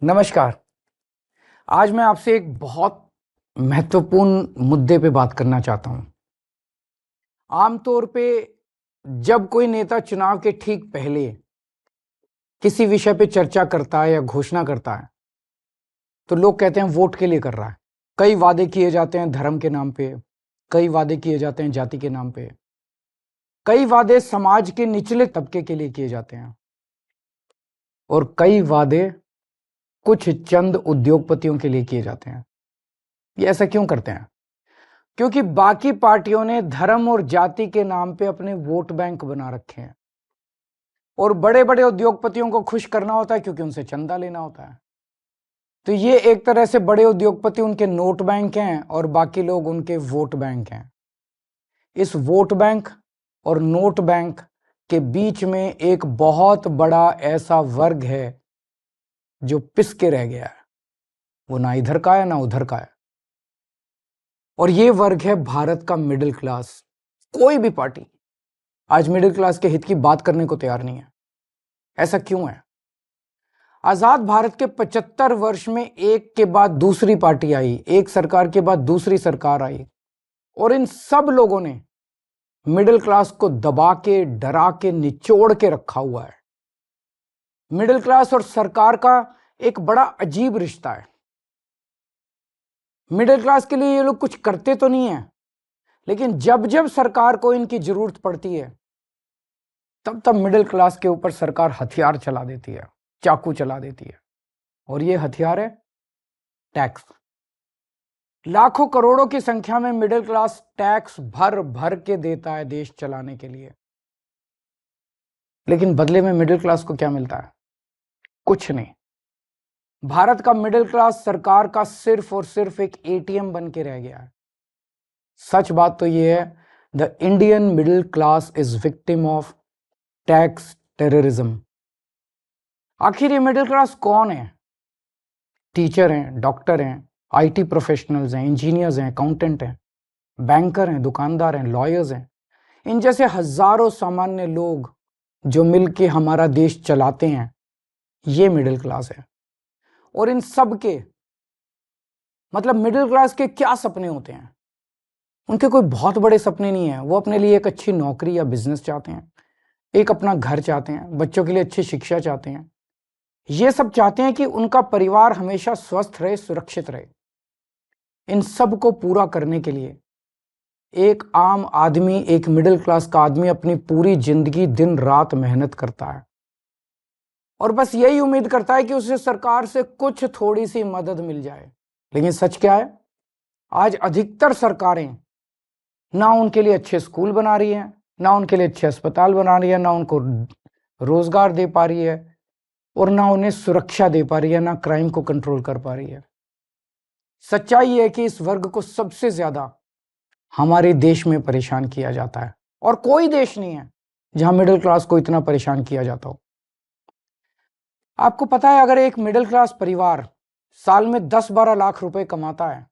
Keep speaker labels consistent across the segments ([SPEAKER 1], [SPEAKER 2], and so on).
[SPEAKER 1] नमस्कार। आज मैं आपसे एक बहुत महत्वपूर्ण मुद्दे पे बात करना चाहता हूं। आमतौर पे जब कोई नेता चुनाव के ठीक पहले किसी विषय पे चर्चा करता है या घोषणा करता है तो लोग कहते हैं वोट के लिए कर रहा है। कई वादे किए जाते हैं धर्म के नाम पे, कई वादे किए जाते हैं जाति के नाम पे, कई वादे समाज के निचले तबके के लिए किए जाते हैं और कई वादे कुछ चंद उद्योगपतियों के लिए किए जाते हैं। ये ऐसा क्यों करते हैं? क्योंकि बाकी पार्टियों ने धर्म और जाति के नाम पे अपने वोट बैंक बना रखे हैं और बड़े बड़े उद्योगपतियों को खुश करना होता है क्योंकि उनसे चंदा लेना होता है। तो ये एक तरह से बड़े उद्योगपति उनके नोट बैंक हैं और बाकी लोग उनके वोट बैंक हैं। इस वोट बैंक और नोट बैंक के बीच में एक बहुत बड़ा ऐसा वर्ग है जो पिस के रह गया है। वो ना इधर का है ना उधर का है और ये वर्ग है भारत का मिडिल क्लास। कोई भी पार्टी आज मिडिल क्लास के हित की बात करने को तैयार नहीं है। ऐसा क्यों है? आजाद भारत के 75 वर्ष में एक के बाद दूसरी पार्टी आई, एक सरकार के बाद दूसरी सरकार आई और इन सब लोगों ने मिडिल क्लास को दबा के, डरा के, निचोड़ के रखा हुआ है। मिडिल क्लास और सरकार का एक बड़ा अजीब रिश्ता है। मिडिल क्लास के लिए ये लोग कुछ करते तो नहीं है, लेकिन जब जब सरकार को इनकी जरूरत पड़ती है तब तब मिडिल क्लास के ऊपर सरकार हथियार चला देती है, चाकू चला देती है। और ये हथियार है टैक्स। लाखों करोड़ों की संख्या में मिडिल क्लास टैक्स भर भर के देता है देश चलाने के लिए, लेकिन बदले में मिडिल क्लास को क्या मिलता है? कुछ नहीं। भारत का मिडिल क्लास सरकार का सिर्फ और सिर्फ एक एटीएम बन के रह गया है। सच बात तो यह है, the Indian middle class is victim of tax terrorism. आखिर ये मिडिल क्लास कौन है? टीचर हैं, डॉक्टर हैं, आईटी प्रोफेशनल्स हैं, इंजीनियर्स हैं, अकाउंटेंट हैं, बैंकर हैं, दुकानदार हैं, लॉयर्स हैं। इन जैसे हजारों सामान्य लोग जो मिलके हमारा देश चलाते हैं, ये मिडिल क्लास है। और इन सब के मतलब मिडिल क्लास के क्या सपने होते हैं? उनके कोई बहुत बड़े सपने नहीं है। वो अपने लिए एक अच्छी नौकरी या बिजनेस चाहते हैं, एक अपना घर चाहते हैं, बच्चों के लिए अच्छी शिक्षा चाहते हैं। ये सब चाहते हैं कि उनका परिवार हमेशा स्वस्थ रहे, सुरक्षित रहे। इन सब को पूरा करने के लिए एक आम आदमी, एक मिडिल क्लास का आदमी अपनी पूरी जिंदगी दिन रात मेहनत करता है और बस यही उम्मीद करता है कि उसे सरकार से कुछ थोड़ी सी मदद मिल जाए। लेकिन सच क्या है? आज अधिकतर सरकारें ना उनके लिए अच्छे स्कूल बना रही हैं, ना उनके लिए अच्छे अस्पताल बना रही है, ना उनको रोजगार दे पा रही है और ना उन्हें सुरक्षा दे पा रही है, ना क्राइम को कंट्रोल कर पा रही है। सच्चाई है कि इस वर्ग को सबसे ज्यादा हमारे देश में परेशान किया जाता है और कोई देश नहीं है जहां मिडिल क्लास को इतना परेशान किया जाता हो। आपको पता है, अगर एक मिडिल क्लास परिवार साल में 10-12 लाख रुपए कमाता है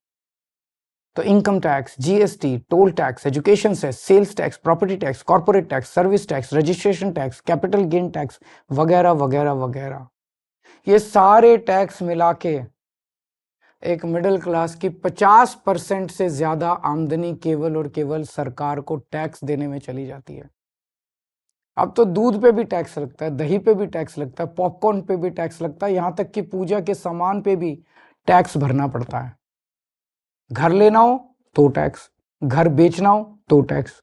[SPEAKER 1] तो income tax, GST, toll tax, education cess, sales tax, property tax, corporate tax, service tax, registration tax, capital gain tax वगैरह वगैरह वगैरह, ये सारे टैक्स मिला के एक मिडिल क्लास की 50% से ज्यादा आमदनी केवल और केवल सरकार को टैक्स देने में चली जाती है। अब तो दूध पे भी टैक्स लगता है, दही पे भी टैक्स लगता है, पॉपकॉर्न पे भी टैक्स लगता है, यहां तक कि पूजा के सामान पे भी टैक्स भरना पड़ता है। घर लेना हो तो टैक्स, घर बेचना हो तो टैक्स,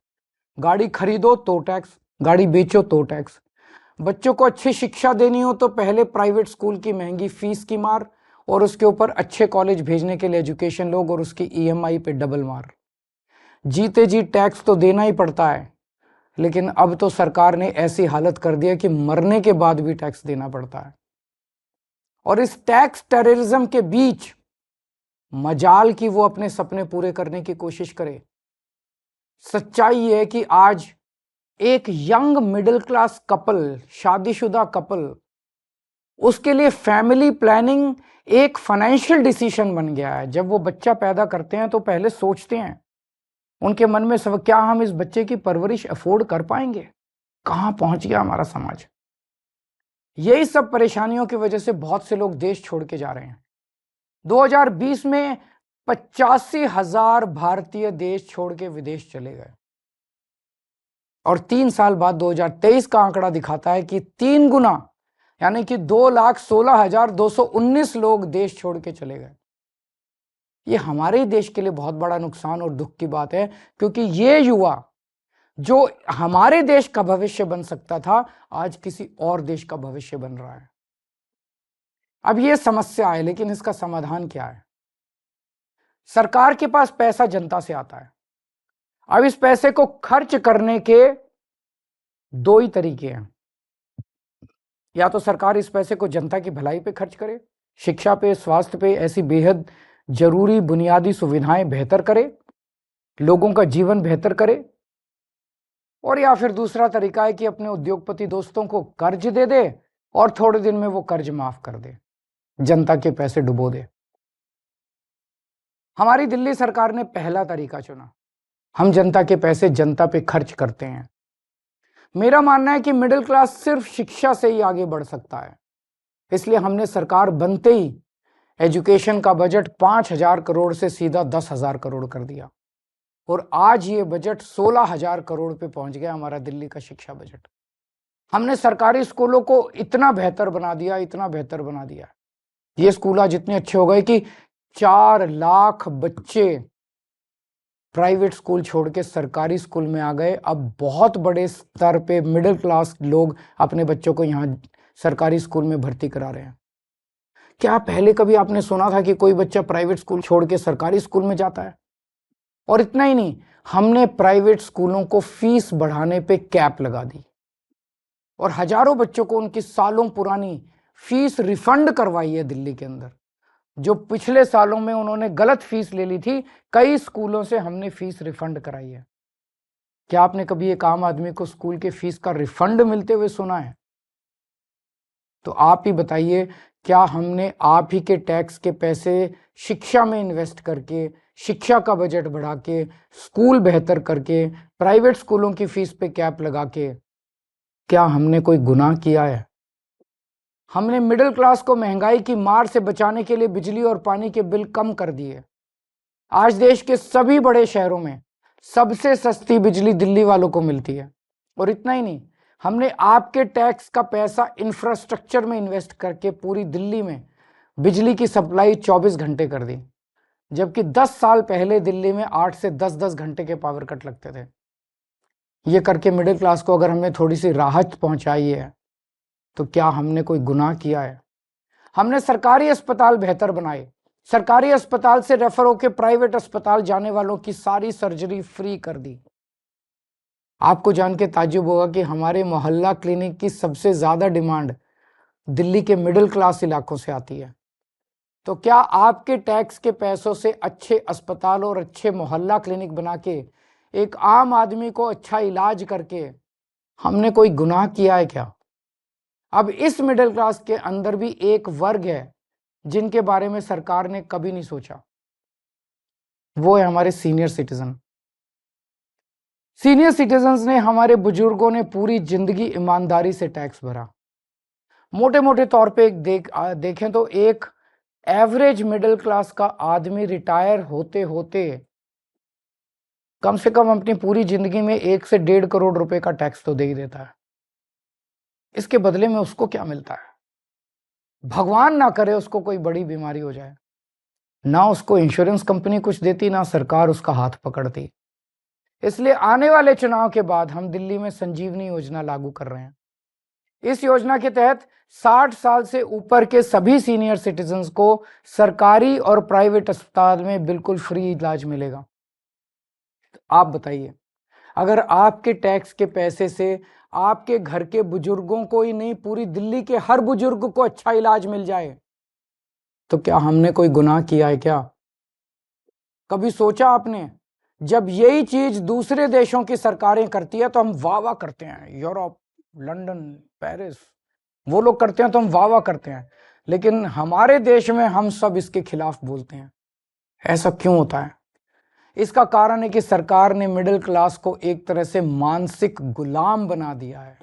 [SPEAKER 1] गाड़ी खरीदो तो टैक्स, गाड़ी बेचो तो टैक्स, बच्चों को अच्छी शिक्षा देनी हो तो पहले प्राइवेट स्कूल की महंगी फीस की मार और उसके ऊपर अच्छे कॉलेज भेजने के लिए एजुकेशन लोग और उसकी ईएमआई पे डबल मार। जीते जी टैक्स तो देना ही पड़ता है, लेकिन अब तो सरकार ने ऐसी हालत कर दी है कि मरने के बाद भी टैक्स देना पड़ता है। और इस टैक्स टेररिज्म के बीच मजाल कि वो अपने सपने पूरे करने की कोशिश करे। सच्चाई है कि आज एक यंग मिडिल क्लास कपल, शादीशुदा कपल, उसके लिए फैमिली प्लानिंग एक फाइनेंशियल डिसीजन बन गया है। जब वो बच्चा पैदा करते हैं तो पहले सोचते हैं उनके मन में सब, क्या हम इस बच्चे की परवरिश अफोर्ड कर पाएंगे? कहां पहुंच गया हमारा समाज? यही सब परेशानियों की वजह से बहुत से लोग देश छोड़ के जा रहे हैं। 2020 में 85,000 भारतीय देश छोड़ के विदेश चले गए और 3 साल बाद 2023 का आंकड़ा दिखाता है कि 3 गुना यानी कि 2,16,219 लोग देश छोड़ के चले गए। ये हमारे देश के लिए बहुत बड़ा नुकसान और दुख की बात है, क्योंकि ये युवा जो हमारे देश का भविष्य बन सकता था, आज किसी और देश का भविष्य बन रहा है। अब ये समस्या है, लेकिन इसका समाधान क्या है? सरकार के पास पैसा जनता से आता है। अब इस पैसे को खर्च करने के 2 ही तरीके हैं। या तो सरकार इस पैसे को जनता की भलाई पे खर्च करे, शिक्षा पे, स्वास्थ्य पे, ऐसी बेहद जरूरी बुनियादी सुविधाएं बेहतर करे, लोगों का जीवन बेहतर करे। और या फिर दूसरा तरीका है कि अपने उद्योगपति दोस्तों को कर्ज दे दे और थोड़े दिन में वो कर्ज माफ कर दे, जनता के पैसे डुबो दे। हमारी दिल्ली सरकार ने पहला तरीका चुना। हम जनता के पैसे जनता पे खर्च करते हैं। मेरा मानना है कि मिडिल क्लास सिर्फ शिक्षा से ही आगे बढ़ सकता है। इसलिए हमने सरकार बनते ही एजुकेशन का बजट 5,000 करोड़ से सीधा 10,000 करोड़ कर दिया और आज ये बजट 16,000 करोड़ पे पहुंच गया, हमारा दिल्ली का शिक्षा बजट। हमने सरकारी स्कूलों को इतना बेहतर बना दिया, इतना बेहतर बना दिया। ये स्कूल आज इतने अच्छे हो गए कि 4 लाख बच्चे प्राइवेट स्कूल छोड़ के सरकारी स्कूल में आ गए। अब बहुत बड़े स्तर पे मिडिल क्लास लोग अपने बच्चों को यहाँ सरकारी स्कूल में भर्ती करा रहे हैं। क्या पहले कभी आपने सुना था कि कोई बच्चा प्राइवेट स्कूल छोड़ के सरकारी स्कूल में जाता है? और इतना ही नहीं, हमने प्राइवेट स्कूलों को फीस बढ़ाने पे कैप लगा दी और हजारों बच्चों को उनकी सालों पुरानी फीस रिफंड करवाई है दिल्ली के अंदर। जो पिछले सालों में उन्होंने गलत फीस ले ली थी, कई स्कूलों से हमने फीस रिफंड कराई है। क्या आपने कभी एक आम आदमी को स्कूल के फीस का रिफंड मिलते हुए सुना है? तो आप ही बताइए, क्या हमने आप ही के टैक्स के पैसे शिक्षा में इन्वेस्ट करके, शिक्षा का बजट बढ़ा के, स्कूल बेहतर करके, प्राइवेट स्कूलों की फीस पे कैप लगा के, क्या हमने कोई गुनाह किया है? हमने मिडिल क्लास को महंगाई की मार से बचाने के लिए बिजली और पानी के बिल कम कर दिए। आज देश के सभी बड़े शहरों में सबसे सस्ती बिजली दिल्ली वालों को मिलती है। और इतना ही नहीं, हमने आपके टैक्स का पैसा इंफ्रास्ट्रक्चर में इन्वेस्ट करके पूरी दिल्ली में बिजली की सप्लाई 24 घंटे कर दी, जबकि 10 साल पहले दिल्ली में 8 से 10-10 घंटे के पावर कट लगते थे। ये करके मिडिल क्लास को अगर हमने थोड़ी सी राहत पहुंचाई है, तो क्या हमने कोई गुनाह किया है? हमने सरकारी अस्पताल बेहतर बनाए। सरकारी अस्पताल से रेफर होकर प्राइवेट अस्पताल जाने वालों की सारी सर्जरी फ्री कर दी। आपको जान के ताज्जुब होगा कि हमारे मोहल्ला क्लिनिक की सबसे ज्यादा डिमांड दिल्ली के मिडिल क्लास इलाकों से आती है। तो क्या आपके टैक्स के पैसों से अच्छे अस्पताल और अच्छे मोहल्ला क्लिनिक बना के एक आम आदमी को अच्छा इलाज करके हमने कोई गुनाह किया है क्या? अब इस मिडिल क्लास के अंदर भी एक वर्ग है जिनके बारे में सरकार ने कभी नहीं सोचा, वो है हमारे सीनियर सिटीजन। सीनियर सिटीजन्स ने, हमारे बुजुर्गों ने पूरी जिंदगी ईमानदारी से टैक्स भरा। मोटे मोटे तौर पे देखें तो एक एवरेज मिडिल क्लास का आदमी रिटायर होते होते कम से कम अपनी पूरी जिंदगी में 1 से 1.5 करोड़ रुपए का टैक्स तो दे ही देता है। इसके बदले में उसको क्या मिलता है? भगवान ना करे उसको कोई बड़ी बीमारी हो जाए, ना उसको इंश्योरेंस कंपनी कुछ देती, ना सरकार उसका हाथ पकड़ती। इसलिए आने वाले चुनाव के बाद हम दिल्ली में संजीवनी योजना लागू कर रहे हैं। इस योजना के तहत 60 साल से ऊपर के सभी सीनियर सिटीजन्स को सरकारी और प्राइवेट अस्पताल में बिल्कुल फ्री इलाज मिलेगा। तो आप बताइए, अगर आपके टैक्स के पैसे से आपके घर के बुजुर्गों को ही नहीं, पूरी दिल्ली के हर बुजुर्ग को अच्छा इलाज मिल जाए, तो क्या हमने कोई गुनाह किया है क्या? कभी सोचा आपने? जब यही चीज दूसरे देशों की सरकारें करती है तो हम वाह वाह करते हैं। यूरोप, लंदन, पेरिस, वो लोग करते हैं तो हम वाह वाह करते हैं, लेकिन हमारे देश में हम सब इसके खिलाफ बोलते हैं। ऐसा क्यों होता है? इसका कारण है कि सरकार ने मिडिल क्लास को एक तरह से मानसिक गुलाम बना दिया है।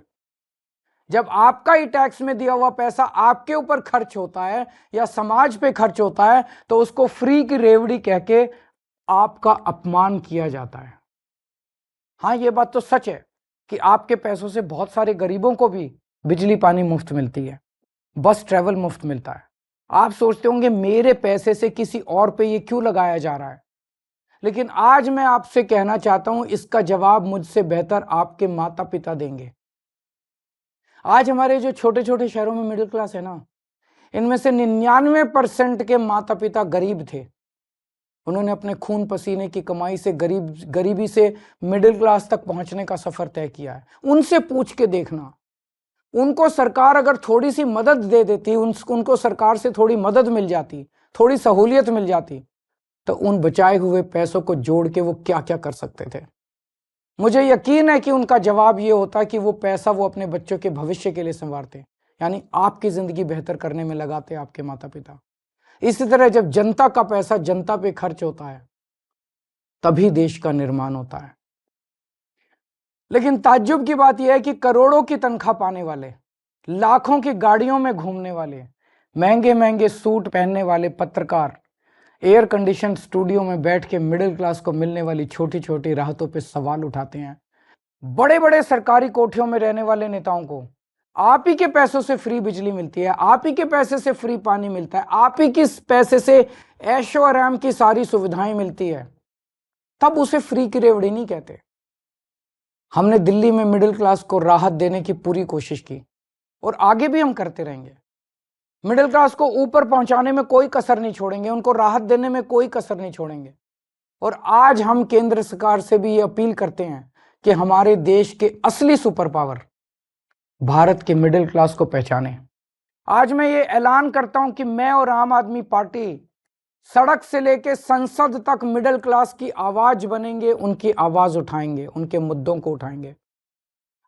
[SPEAKER 1] जब आपका ही टैक्स में दिया हुआ पैसा आपके ऊपर खर्च होता है या समाज पे खर्च होता है तो उसको फ्री की रेवड़ी कह के आपका अपमान किया जाता है। हाँ, ये बात तो सच है कि आपके पैसों से बहुत सारे गरीबों को भी बिजली पानी मुफ्त मिलती है, बस ट्रैवल मुफ्त मिलता है। आप सोचते होंगे मेरे पैसे से किसी और पे ये क्यों लगाया जा रहा है, लेकिन आज मैं आपसे कहना चाहता हूं इसका जवाब मुझसे बेहतर आपके माता पिता देंगे। आज हमारे जो छोटे छोटे शहरों में मिडिल क्लास है ना, इनमें से 99% के माता पिता गरीब थे। उन्होंने अपने खून पसीने की कमाई से गरीबी से मिडिल क्लास तक पहुंचने का सफर तय किया है। उनसे पूछ के देखना, उनको सरकार अगर थोड़ी सी मदद दे देती, उनको सरकार से थोड़ी मदद मिल जाती, थोड़ी सहूलियत मिल जाती, तो उन बचाए हुए पैसों को जोड़ के वो क्या क्या कर सकते थे। मुझे यकीन है कि उनका जवाब ये होता कि वो पैसा वो अपने बच्चों के भविष्य के लिए संवारते, यानी आपकी जिंदगी बेहतर करने में लगाते आपके माता पिता। इसी तरह जब जनता का पैसा जनता पे खर्च होता है तभी देश का निर्माण होता है। लेकिन ताज्जुब की बात यह है कि करोड़ों की तनख्वाह पाने वाले, लाखों की गाड़ियों में घूमने वाले, महंगे महंगे सूट पहनने वाले पत्रकार एयर कंडीशन स्टूडियो में बैठ के मिडिल क्लास को मिलने वाली छोटी छोटी राहतों पे सवाल उठाते हैं। बड़े बड़े सरकारी कोठियों में रहने वाले नेताओं को आप ही के पैसों से फ्री बिजली मिलती है, आप ही के पैसे से फ्री पानी मिलता है, आप ही के पैसे से ऐशो आराम की सारी सुविधाएं मिलती है, तब उसे फ्री की रेवड़ी नहीं कहते। हमने दिल्ली में मिडिल क्लास को राहत देने की पूरी कोशिश की और आगे भी हम करते रहेंगे। मिडिल क्लास को ऊपर पहुंचाने में कोई कसर नहीं छोड़ेंगे, उनको राहत देने में कोई कसर नहीं छोड़ेंगे। और आज हम केंद्र सरकार से भी ये अपील करते हैं कि हमारे देश के असली सुपर पावर भारत के मिडिल क्लास को पहचाने। आज मैं ये ऐलान करता हूं कि मैं और आम आदमी पार्टी सड़क से लेकर संसद तक मिडिल क्लास की आवाज बनेंगे, उनकी आवाज उठाएंगे, उनके मुद्दों को उठाएंगे।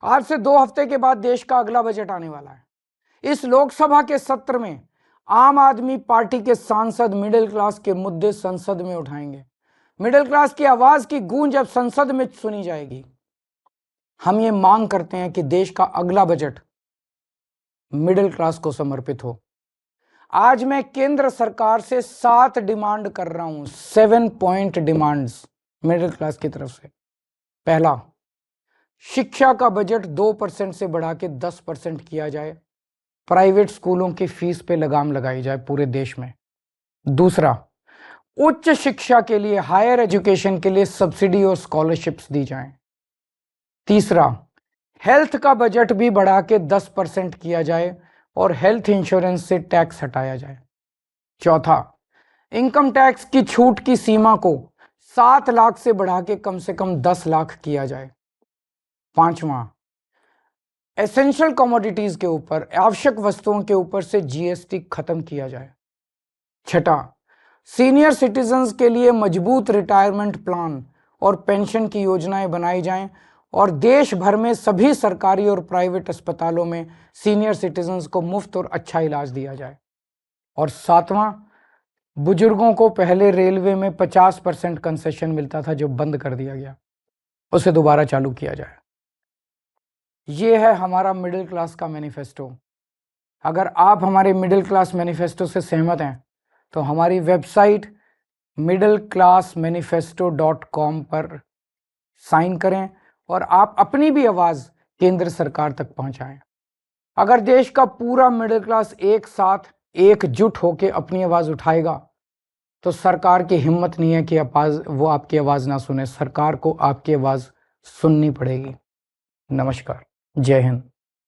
[SPEAKER 1] आज से 2 हफ्ते के बाद देश का अगला बजट आने वाला है। इस लोकसभा के सत्र में आम आदमी पार्टी के सांसद मिडिल क्लास के मुद्दे संसद में उठाएंगे। मिडिल क्लास की आवाज की गूंज अब संसद में सुनी जाएगी। हम ये मांग करते हैं कि देश का अगला बजट मिडिल क्लास को समर्पित हो। आज मैं केंद्र सरकार से 7 डिमांड कर रहा हूं, 7 पॉइंट डिमांड्स मिडिल क्लास की तरफ से। पहला, शिक्षा का बजट 2% से बढ़ा के 10% किया जाए, प्राइवेट स्कूलों की फीस पे लगाम लगाई जाए पूरे देश में। दूसरा, उच्च शिक्षा के लिए, हायर एजुकेशन के लिए सब्सिडी और स्कॉलरशिप्स दी जाएं। तीसरा, हेल्थ का बजट भी बढ़ा के 10% किया जाए और हेल्थ इंश्योरेंस से टैक्स हटाया जाए। चौथा, इनकम टैक्स की छूट की सीमा को 7 लाख से बढ़ा के कम से कम 10 लाख किया जाए। पांचवा, एसेंशियल कमोडिटीज के ऊपर, आवश्यक वस्तुओं के ऊपर से जीएसटी खत्म किया जाए। छठा, सीनियर सिटीजन्स के लिए मजबूत रिटायरमेंट प्लान और पेंशन की योजनाएं बनाई जाएं और देश भर में सभी सरकारी और प्राइवेट अस्पतालों में सीनियर सिटीजन्स को मुफ्त और अच्छा इलाज दिया जाए। और सातवां, बुजुर्गों को पहले रेलवे में 50% कंसेशन मिलता था जो बंद कर दिया गया, उसे दोबारा चालू किया जाए। ये है हमारा मिडिल क्लास का मैनिफेस्टो। अगर आप हमारे मिडिल क्लास मैनिफेस्टो से सहमत हैं तो हमारी वेबसाइट middleclassmanifesto.com पर साइन करें और आप अपनी भी आवाज केंद्र सरकार तक पहुंचाएं। अगर देश का पूरा मिडिल क्लास एक साथ एकजुट होकर अपनी आवाज उठाएगा तो सरकार की हिम्मत नहीं है कि वो आपकी आवाज ना सुने। सरकार को आपकी आवाज सुननी पड़ेगी। नमस्कार, जय हिंद।